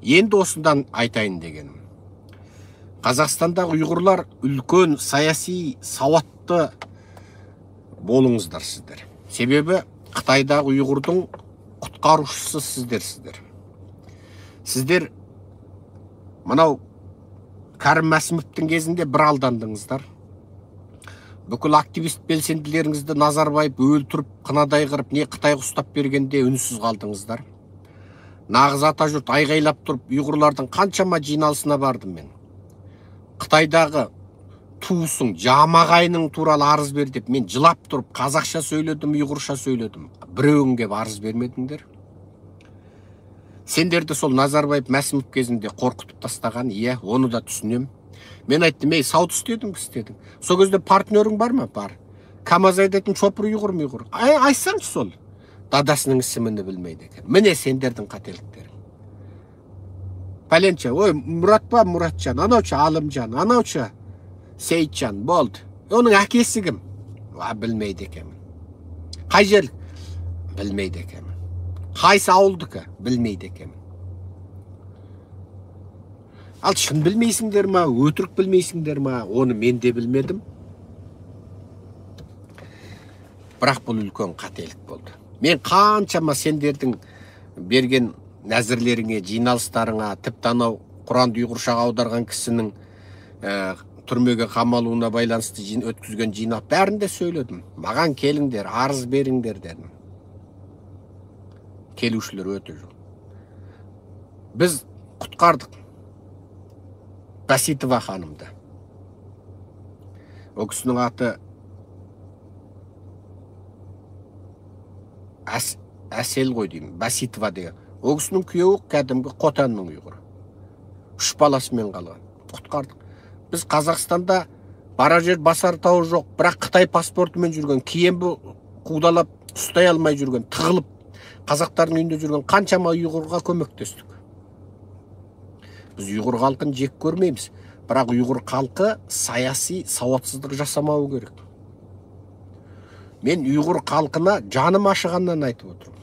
Енді осындан айтайын дегенім. Қазақстандағы ұйғырлар үлкен саяси сауатты болыңыздар сіздер. Себебі Қытайдағы ұйғырдың құтқарушысы сіздерсіздер. Сіздер мынау Кәрім Мәсімовтің кезінде бір алдандыңыздар. Бүкіл активист белсенділеріңізді Назарбаев өлтіріп, қынадай қырып, не Қытайға ұстап бергенде үнсіз қалдыңыздар. Нағыз атажұрт айғайлап тұрып, ұйғырлардың қаншама жиналысына бардым мен. Қытайдағы туысың, жамағайының туралы арыз бер деп мен жылап тұрып, қазақша сөйледім, ұйғырша сөйледім. Біреуің кеп арыз бермедіңдер. Сендерді сол Назарбаев Мәсімов кезінде қорқытып тастаған, иә, оны да түсінем. Мен айттым, ей, сауда істедің, істедің. Сол кезде партнерің бар ма? Бар. КамАЗ айдайтын шопыр ұйғыр ма ұйғыр? Айтсаңшы сол. Дадасының ісіміні білмейді екен. Міне сендердің қателіктері. Пәленше, ой, Мұрат па Мұратжан, анаушы Алымжан, анаушы Сейітжан, болды. Оның әкесі кім? Білмейді екенмін. Қай жер? Білмейді екенмін. Қайсы ауылдікі? Білмейді екенмін. Ал шын білмейсіңдер ма, өтірік білмейсіңдер ма, оны мен де білмедім. Бірақ бұл үлкен қателік болды. Мен қаншама сендердің берген нәзірлеріңе, жиналыстарыңа, тіпті анау Құранды ұйғыршаға аударған кісінің түрмеге қамалуына байланысты өткізген жинақ бәрінде сөйледім. Маған келіңдер, арыз беріңдер дедім. Келушілер өте жоқ. Біз құтқардық Баситова ханымды. О кісінің аты Әсел ғой деймін, Баситова деген. О кісінің күйеуі кәдімгі Қотанның ұйғыры. 3 баласымен қалған. Құтқардық. Біз Қазақстанда барар жер басар тауы жоқ, бірақ Қытай паспортымен жүрген, кейін бұл қудалап ұстай алмай жүрген, тығылып қазақтардың үйінде жүрген қаншама ұйғырға көмектестік. Біз ұйғыр халқын жек көрмейміз, бірақ ұйғыр халқы саяси сауатсыздық жасамауы керек. Мен ұйғыр халқына жаным ашығаннан айтып отырмын.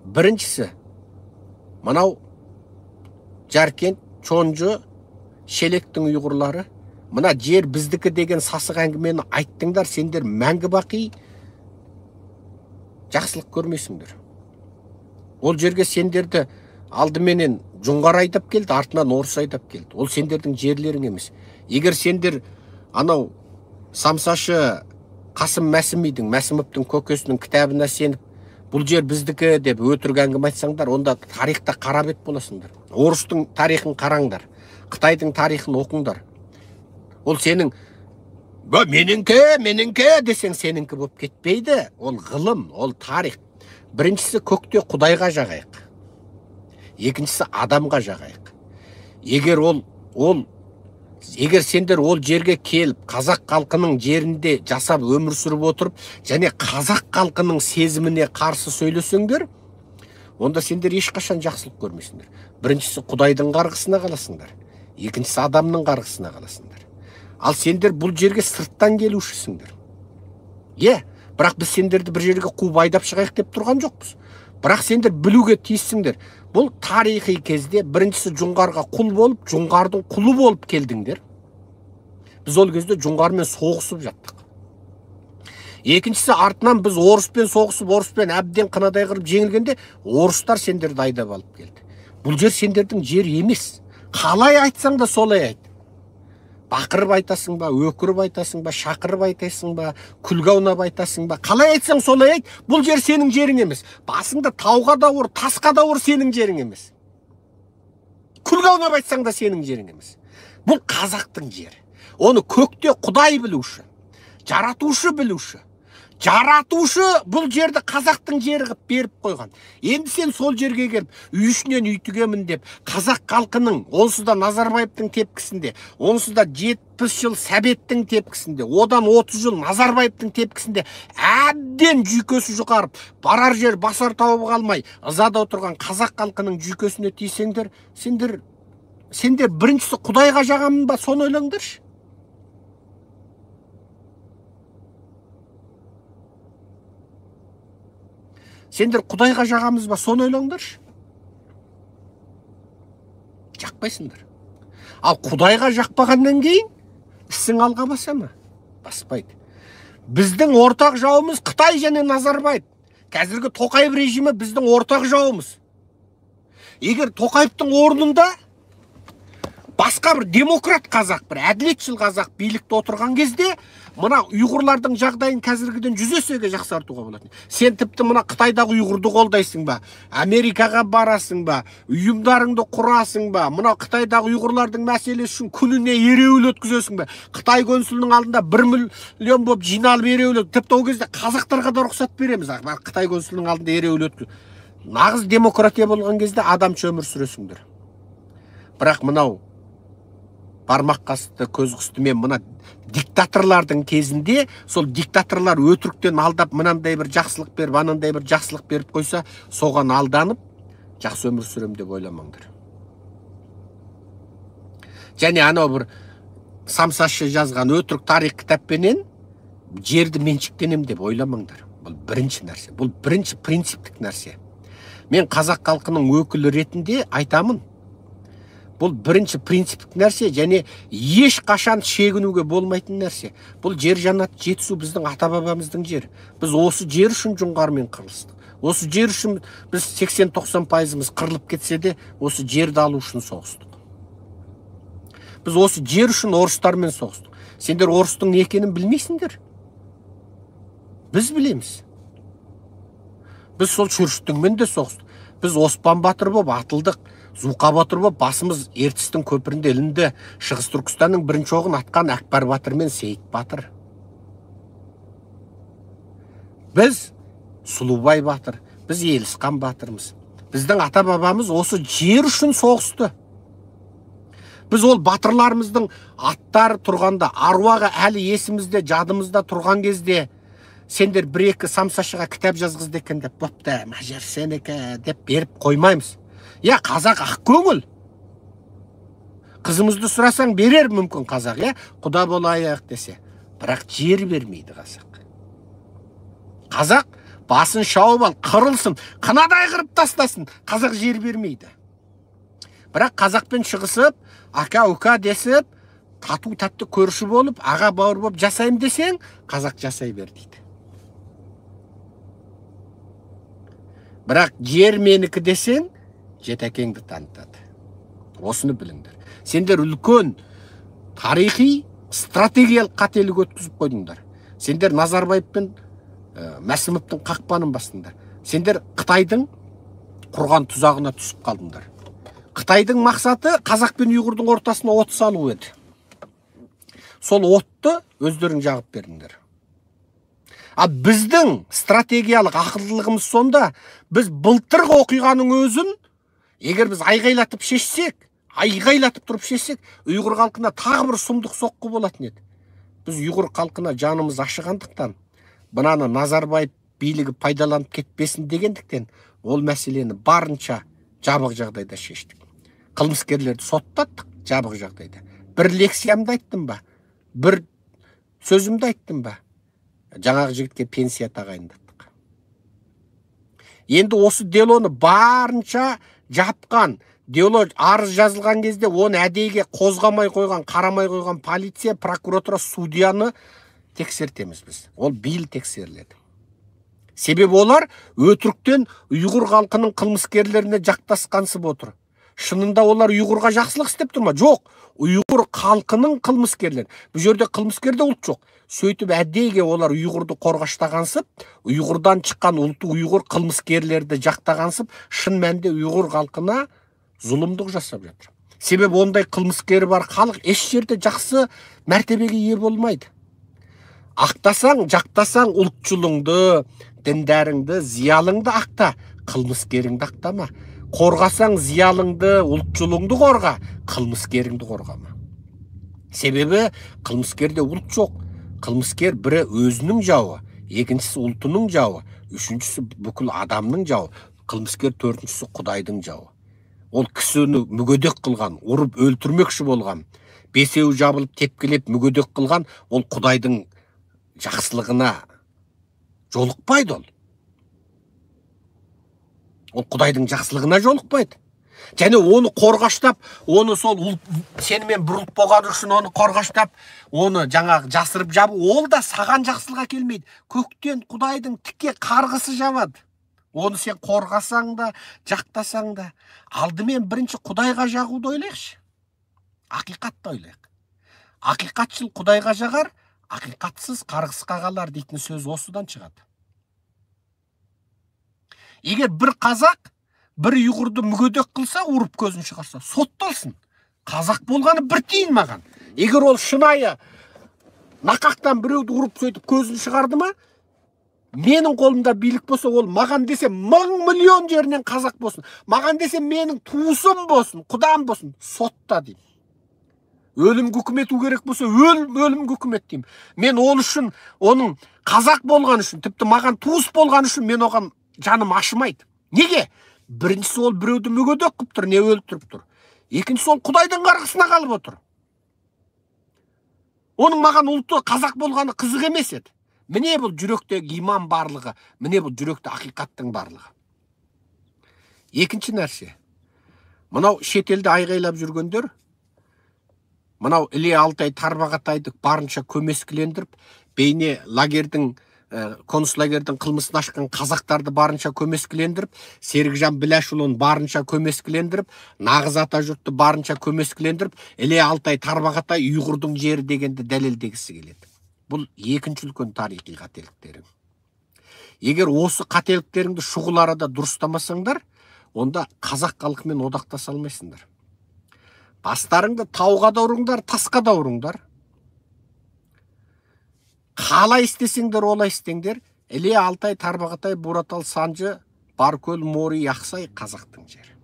Біріншісі, мынау Жаркент, Чонжы, Шелектің ұйғырлары, мына жер біздікі деген сасық әңгімені айттыңдар, сендер мәңгі бақи жақсылық көрмейсіңдер. Ол жерге сендерді алдыменен Жоңғар айдап келді, артынан орыс айдап келді. Ол сендердің жерлерің емес. Егер сендер анау Самсашы Қасым Мәсімидің, Мәсімовтің көкесінің кітабына сеніп, бұл жер біздікі деп өтірік әңгіме айтсаңдар, онда тарихта қара бет боласыңдар. Орыстың тарихын қараңдар, Қытайдың тарихын оқыңдар. Ол сенің меніңкі десең сеніңкі болып кетпейді. Ол ғылым, ол тарих. Біріншісі көкте Құдайға жағайық. Екіншісі адамға жағайық. Егер сендер ол жерге келіп, қазақ халқының жерінде жасап өмір сүріп отырып, және қазақ халқының сезіміне қарсы сөйлесеңдер, онда сендер ешқашан жақсылық көрмейсіңдер. Біріншісі Құдайдың қарғысына қаласыңдар. Екіншісі адамның қарғысына қаласыңдар. Ал сендер бұл жерге сырттан келушісіңдер. Бірақ біз сендерді бір жерге қуып айдап шығайық деп тұрған жоқпыз. Бірақ сендер білуге тиіссіңдер. Бұл тарихи кезде біріншісі Жоңғарға құл болып, Жоңғардың құлы болып келдіңдер. Біз ол кезде Жоңғармен соғысып жаттық. Екіншісі артынан біз орыспен соғысып, орыспен әбден қынадай қырып жеңілгенде, орыстар сендерді айдап алып келді. Бұл жер сендердің жер емес. Қалай айтсаң да солай айт. Бақырып айтасың ба, өкіріп айтасың ба, шақырып айтасың ба, күлге аунап айтасың ба, қалай айтсаң солай айт. Бұл жер сенің жерің емес. Басыңда тауға да ұр, тасқа да ұр, сенің жерің емес. Күлге аунап айтсаң да сенің жерің емес. Бұл қазақтың жері. Оны көкте Құдай білуші, жаратушы білуші. Жаратушы бұл жерді қазақтың жері қып беріп қойған. Енді сен сол жерге келіп, үй ішінен үй тігемін деп, қазақ халқының, онсыз да Назарбаевтың тепкісінде, онсыз да 70 жыл Сәбеттің тепкісінде, одан 30 жыл Назарбаевтың тепкісінде әбден жүйкесі жұқарып, барар жер басар тауып қалмай, ызада отырған қазақ халқының жүйкесіне тисеңдер, сендер біріншісі Құдайға жағамын ба, соны ойлаңдаршы. Сендер Құдайға жағамыз ба, соны ойлаңдаршы. жақпайсыңдар. Ал Құдайға жақпағаннан кейін ісің алға баса ма? Баспайды. Біздің ортақ жауымыз Қытай және Назарбаев. Қазіргі Тоқаев режимі біздің ортақ жауымыз. Егер Тоқаевтың орнында басқа бір демократ қазақ, бір әділетшіл қазақ билікте отырған кезде, мына ұйғырлардың жағдайын қазіргіден 100 есеге жақсартуға болатын. Сен тіпті мына Қытайдағы ұйғырды қолдайсың ба, Америкаға барасың ба, ұйымдарыңды құрасың ба, мына Қытайдағы ұйғырлардың мәселесі үшін күніне ереуіл өткізесің ба, Қытай консулының алдында 1 миллион болып жиналып ереуіл, тіпті ол кезде қазақтарға да рұқсат береміз, Қытай консулының алдында ереуіл өткіз. Нағыз демократия болған кезде адамша өмір сүресіңдер. Бірақ мынау бармақ қасты, көз қысты мен мына диктаторлардың кезінде, сол диктаторлар өтіріктен алдап, мынандай бір жақсылық беріп, анандай бір жақсылық беріп қойса, соған алданып, жақсы өмір сүрем деп ойламаңдар. Және анау бір самсашы жазған өтірік тарих кітаппенен жерді меншіктенем деп ойламаңдар. Бұл бірінші нәрсе, бұл бірінші принциптік нәрсе. Мен қазақ халқының өкілі ретінде айтамын. Бұл бірінші принциптік нәрсе, және еш қашан шегінуге болмайтын нәрсе. Бұл жер жаннат жетісу біздің ата-бабамыздың жері. Біз осы жер үшін жоңғармен қырылыстық. Осы жер үшін біз 80-90% қырылып кетсе де, осы жерді алу үшін соғыстық. Біз осы жер үшін орыстармен соғыстық. Сендер орыстың не екенін білмейсіңдер. Біз білеміз. Біз сол Шүршіттіңмен де соғыстық. Біз Оспан батыр болып атылдық. Зұлқа батыр болып басымыз Ертістің көпірінде ілінді. Шығыс Түркістанның бірінші оғын атқан Әкбар батыр мен Сейіт батыр. Біз Сұлубай батыр, біз Елісқан батырмыз. Біздің ата-бабамыз осы жер үшін соғысты. Біз ол батырларымыздың аттары тұрғанда, аруағы әлі есімізде, жадымызда тұрған кезде, сендер бір-екі самсашыға кітап жазғызды екен деп, бопты, мәжер сенікі деп беріп қоймаймыз. Я, қазақ ақ көңіл. Қызымызды сұрасаң берер мүмкін қазақ, я, құда болайық десе. Бірақ жер бермейді қазақ. Қазақ басын шауып ал, қырылсын, қынадай қырып тастасын, қазақ жер бермейді. Бірақ қазақпен шығысып, ака-ука десіп, тату-тәтті көрші болып, аға-бауыр болып жасайым десең, қазақ жасай бер дейді. Бірақ жер менікі десең, жетекеңді танытады. Осыны біліңдер. Сендер үлкен тарихи стратегиялық қателік өткізіп қойдыңдар. Сендер Назарбаев пен Мәсімовтің қақпанын бастыңдар. Сендер Қытайдың құрған тұзағына түсіп қалдыңдар. Қытайдың мақсаты қазақ пен ұйғырдың ортасына от салу еді. Сол отты өздерің жағып бердіңдер. Ал біздің стратегиялық ақылдылығымыз сонда, біз былтырғы оқиғаның өзін, егер біз айғайлатып шешсек, айғайлатып тұрып шешсек, ұйғыр халқына тағы бір сұмдық соққы болатын еді. Біз ұйғыр халқына жанымыз ашығандықтан, бұнаны Назарбаев билігі пайдаланып кетпесін дегендіктен, ол мәселені барынша жабық жағдайда шештік. Қылмыскерлерді соттаттық жабық жағдайда. Бір лекциямды айттым ба? Бір сөзімді айттым ба? Жаңағы жігітке пенсия тағайындаттық. Енді осы делоны барынша жапқан, дело арыз жазылған кезде оны әдейіге қозғамай қойған, қарамай қойған полиция, прокуратура, судьяны тексертеміз біз. Ол биыл тексеріледі. Себебі олар өтіріктен ұйғыр халқының қылмыскерлеріне жақтасқансып отыр. Шынында олар ұйғырға жақсылық істеп тұр ма? Жоқ. Ұйғыр халқының қылмыскерлер. Бұл жерде қылмыскерде ұлт жоқ. Сөйтіп әдейіге олар ұйғырды қорғаштағансып, ұйғырдан шыққан ұлты ұйғыр қылмыскерлерді жақтағансып, шын мәнінде ұйғыр халқына зұлымдық жасап жатыр. Себебі ондай қылмыскері бар халық еш жерде жақсы мәртебеге ие болмайды. Ақтасаң, жақтасаң ұлтшылыңды, діндарыңды, зиялыңды ақта, қылмыскеріңді ақтама. Қорғасаң зиялыңды, ұлтшылыңды қорға, қылмыскеріңді қорғама. Себебі қылмыскерде ұлт жоқ. Қылмыскер бірі өзінің жауы, екіншісі ұлтының жауы, үшіншісі бүкіл адамның жауы, қылмыскер төртіншісі Құдайдың жауы. Ол кісіні мүгедек қылған, ұрып өлтірмекші болған, бесеу жабылып тепкілеп мүгедек қылған, ол Құдайдың жақсылығына жолықпайды ол. Ол Құдайдың жақсылығына жолықпайды. Және оны қорғаштап, оны сол сенімен бір ұлт болғаны үшін оны қорғаштап, оны жаңағы жасырып жабу, ол да саған жақсылық әкелмейді. Көктен Құдайдың тіке қарғысы жауады. Оны сен қорғасаң да, жақтасаң да, алдымен бірінші Құдайға жағуды ойлайықшы. Ақиқатты ойлайық. Ақиқатшыл Құдайға жағар, ақиқатсыз қарғысқа қалар дейтін сөз осыдан шығады. Егер бір қазақ бір ұйғырды мүгедек қылса, ұрып көзін шығарса, сотталсын. Қазақ болғаны бір тиын маған. Егер ол шынайы нақақтан біреуді ұрып сөйтіп көзін шығарды ма, менің қолымда билік болса, ол маған десе 1000 миллион жерінен қазақ болсын. Маған десе менің туысым болсын, құдам болсын, сотта деймін. Өлім үкім ету керек болса, өлім үкім ет деймін. Мен ол үшін, оның қазақ болған үшін, тіпті маған туыс болған үшін мен оған жаным ашымайды. Неге? Біріншісі ол біреуді мүгедек қылып тұр, не өлтіріп тұр. Екіншісі ол Құдайдың қарғысына қалып отыр. Оның маған ұлты қазақ болғаны қызық емес еді. Міне бұл жүректегі иман барлығы, міне бұл жүректе ақиқаттың барлығы. Екінші нәрсе, мынау шетелде айғайлап жүргендер, мынау Іле Алтай Тарбағатайды барынша көмескілендіріп, бейне лагердің, концлагердің қылмысын ашқан қазақтарды барынша көмескілендіріп, Серікжан Біләшұлын барынша көмескілендіріп, Нағыз ата жұртты барынша көмескілендіріп, Іле Алтай Тарбағатай ұйғырдың жері дегенді дәлелдегісі келеді. Бұл екінші үлкен тарихи қателіктерің. Егер осы қателіктеріңді шұғыл арада дұрыстамасаңдар, онда қазақ халқымен одақтаса алмайсыңдар. Бастарыңды тауға да ұрыңдар, тасқа да ұрыңдар. Қалай істесеңдер, олай істеңдер. Іле Алтай Тарбағатай Буратал Санжы Баркөл Мори Ақсай қазақтың жері.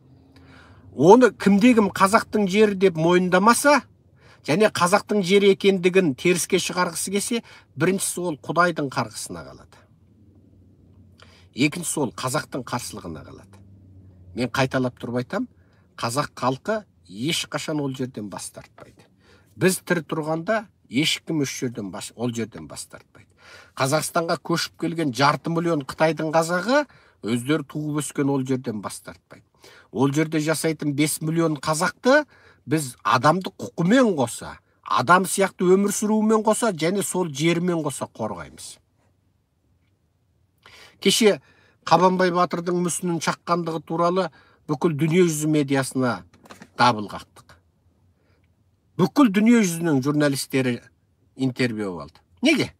Оны кімде-кім қазақтың жері деп мойындамаса, және қазақтың жері екендігін теріске шығарғысы келсе, біріншісі ол Құдайдың қарғысына қалады. Екіншісі ол қазақтың қарсылығына қалады. Мен қайталап тұрып айтам, қазақ халқы ешқашан ол жерден бас тартпайды. Біз тірі тұрғанда ешкім ол жерден бас тартпайды. Қазақстанға көшіп келген 500 миллион Қытайдың қазағы өздері туып өскен ол жерден бас тартпайды. Ол жерде жасайтын 5 миллион қазақты біз адамды құқымен қоса, адам сияқты өмір сүруімен қоса, және сол жермен қоса қорғаймыз. Кеше Қабанбай Батырдың мүсінін шаққандығы туралы бүкіл дүние жүзі медиасына дабыл қақтық. Бүкіл дүние жүзінің журналистері интервью алды. Неге?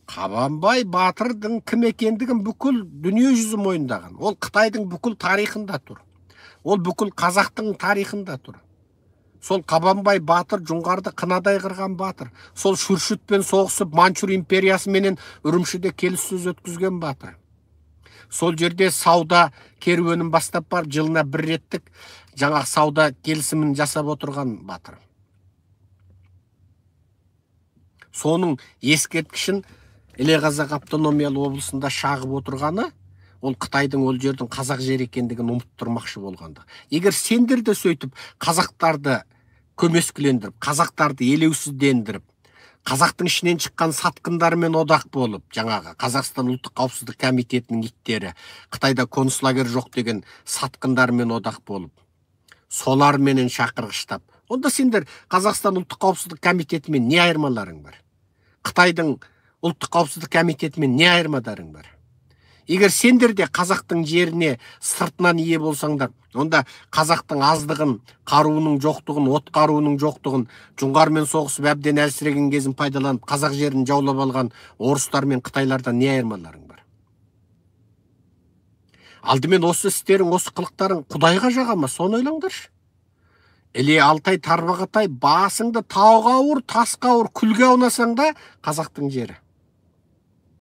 Қабанбай Батырдың кім екендігін бүкіл дүние жүзі мойындаған. Ол Қытайдың бүкіл тарихында тұр. Ол бүкіл қазақтың тарихында тұр. Сол Қабанбай Батыр Жоңғарды қынадай қырған батыр. Сол Шүршітпен соғысып Манчжур империясы менен Үрімшіде келіссөз өткізген батыр. Сол жерде сауда керуенін бастап барып, жылына бір реттік жаңа сауда келісімін жасап отырған батыр. Соның ескерткішін Іле Қазақ автономиялы облысында шағып отырғаны, ол Қытайдың ол жердің қазақ жері екендігін ұмыттырмақшы болғанды. Егер сендер де сөйтіп қазақтарды көмескілендіріп, қазақтарды елеусіздендіріп, қазақтың ішінен шыққан сатқындармен одақ болып, жаңағы Қазақстан ұлттық қауіпсіздік комитетінің иттері, Қытайда концлагер жоқ деген сатқындармен одақ болып, соларменен шақырғыштап, онда сендер Қазақстан ұлттық қауіпсіздік комитетімен не айырмаларың бар? Қытайдың ұлттық қауіпсіздік комитетімен не айырмаларың бар? Егер сендер де қазақтың жеріне сыртынан ие болсаңдар, онда қазақтың аздығын, қаруының жоқтығын, от қаруының жоқтығын, жоңғармен соғысып әбден әлсіреген кезін пайдаланып, қазақ жерін жаулап алған орыстар мен қытайлардан не айырмаларың бар? Алдымен осы істерің, осы қылықтарың Құдайға жаға ма? Соны ойлаңдаршы. Іле Алтай Тарбағатай басыңды тауға ұр, тасқа ұр, күлге аунасаң да қазақтың жері.